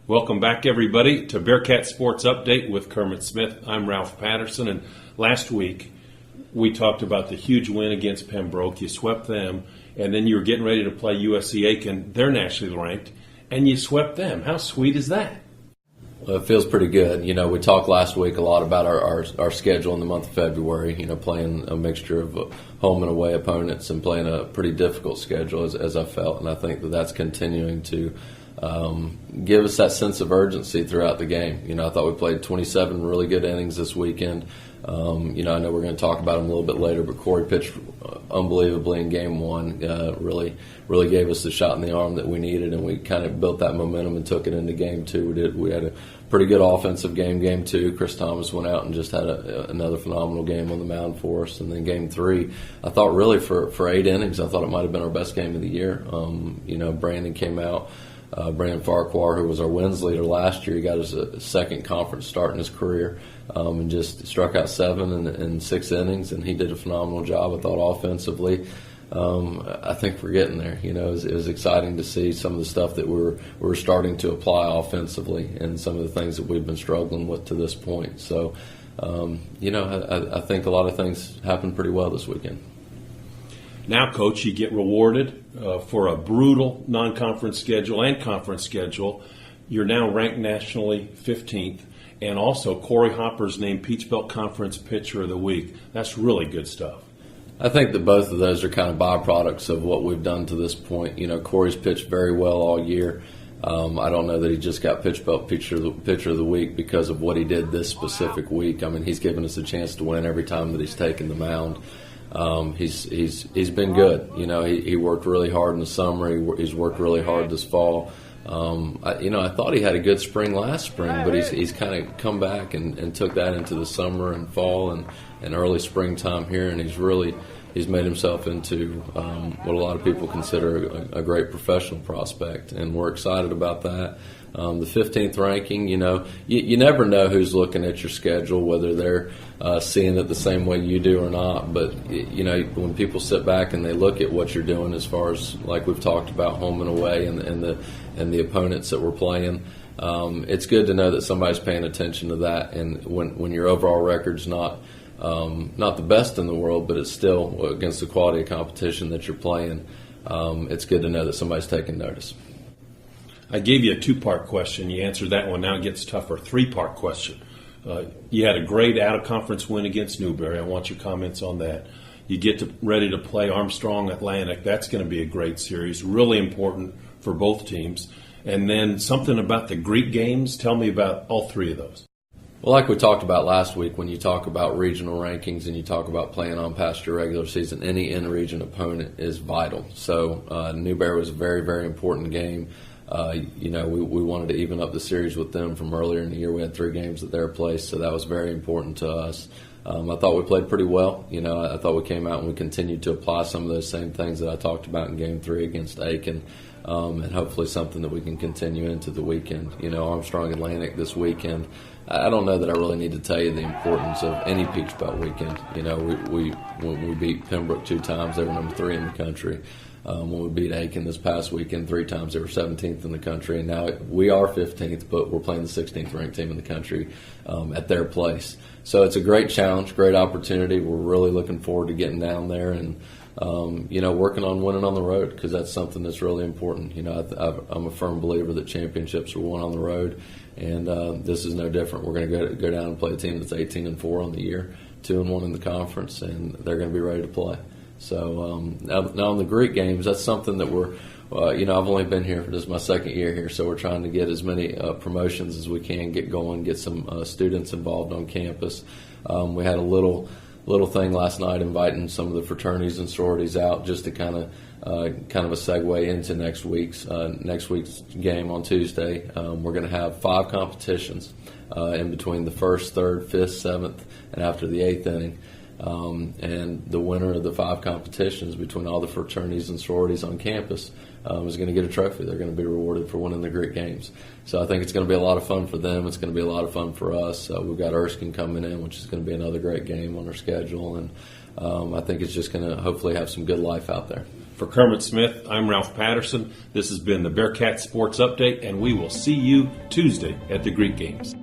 Welcome back, everybody, to Bearcat Sports Update with Kermit Smith. I'm Ralph Patterson, and last week we talked about the huge win against Pembroke. You swept them, and then you were getting ready to play USC Aiken. They're nationally ranked, and you swept them. How sweet is that? Well, it feels pretty good. You know, we talked last week a lot about our schedule in the month of February, you know, playing a mixture of home and away opponents and playing a pretty difficult schedule as I felt. And I think that's continuing to give us that sense of urgency throughout the game. You know, I thought we played 27 really good innings this weekend. You know, I know we're going to talk about him a little bit later, but Cory pitched unbelievably in game one. Really gave us the shot in the arm that we needed, and we kind of built that momentum and took it into game two. We had a pretty good offensive game two. Chris Thomas went out and just had another phenomenal game on the mound for us. And then game three, I thought really for 8 innings, I thought it might have been our best game of the year. You know, Brandon came out. Brandon Farquhar, who was our wins leader last year, he got his second conference start in his career and just struck out 7 in 6 innings, and he did a phenomenal job, I thought, offensively. I think we're getting there. You know, it was exciting to see some of the stuff that we're starting to apply offensively and some of the things that we've been struggling with to this point. So, you know, I think a lot of things happened pretty well this weekend. Now, Coach, you get rewarded for a brutal non-conference schedule and conference schedule. You're now ranked nationally 15th, and also Cory Hopper's named Peach Belt Conference Pitcher of the Week. That's really good stuff. I think that both of those are kind of byproducts of what we've done to this point. You know, Cory's pitched very well all year. I don't know that he just got Peach Belt Pitcher of the Week because of what he did this specific week. I mean, he's given us a chance to win every time that he's taken the mound. He's been good. You know, he worked really hard in the summer. He's worked really hard this fall. I thought he had a good spring last spring, but he's kind of come back and took that into the summer and fall and early springtime here, and he's made himself into what a lot of people consider a great professional prospect, and we're excited about that. The 15th ranking, you know, you never know who's looking at your schedule, whether they're seeing it the same way you do or not. But, you know, when people sit back and they look at what you're doing as far as, like we've talked about, home and away and the opponents that we're playing, it's good to know that somebody's paying attention to that. And when your overall record's not the best in the world, but it's still against the quality of competition that you're playing, it's good to know that somebody's taking notice. I gave you a 2-part question. You answered that one. Now it gets tougher. 3-part question. You had a great out-of-conference win against Newberry. I want your comments on that. You get ready to play Armstrong Atlantic. That's going to be a great series, really important for both teams. And then something about the Greek games. Tell me about all 3 of those. Well, like we talked about last week, when you talk about regional rankings and you talk about playing on past your regular season, any in-region opponent is vital. So Newberry was a very, very important game. You know, we wanted to even up the series with them from earlier in the year. We had 3 games at their place, so that was very important to us. I thought we played pretty well. You know, I thought we came out and we continued to apply some of those same things that I talked about in Game 3 against Aiken, and hopefully something that we can continue into the weekend. You know, Armstrong Atlantic this weekend, I don't know that I really need to tell you the importance of any Peach Belt weekend. You know, when we beat Pembroke 2 times, they were number 3 in the country. When we beat Aiken this past weekend 3 times, they were 17th in the country, and now we are 15th, but we're playing the 16th ranked team in the country at their place. So it's a great challenge, great opportunity. We're really looking forward to getting down there and you know, working on winning on the road, because that's something that's really important. You know, I'm a firm believer that championships are won on the road, and this is no different. We're going to go down and play a team that's 18-4 on the year, 2-1 in the conference, and they're going to be ready to play. So now on the Greek games, that's something that we're, you know, I've only been here, this is my 2nd year here, so we're trying to get as many promotions as we can, get going, get some students involved on campus. We had a little thing last night inviting some of the fraternities and sororities out just to kind of a segue into next week's game on Tuesday. We're going to have 5 competitions in between the 1st, 3rd, 5th, 7th, and after the 8th inning. And the winner of the 5 competitions between all the fraternities and sororities on campus is going to get a trophy. They're going to be rewarded for winning the Greek games. So I think it's going to be a lot of fun for them. It's going to be a lot of fun for us. We've got Erskine coming in, which is going to be another great game on our schedule. And I think it's just going to hopefully have some good life out there. For Kermit Smith, I'm Ralph Patterson. This has been the Bearcat Sports Update, and we will see you Tuesday at the Greek Games.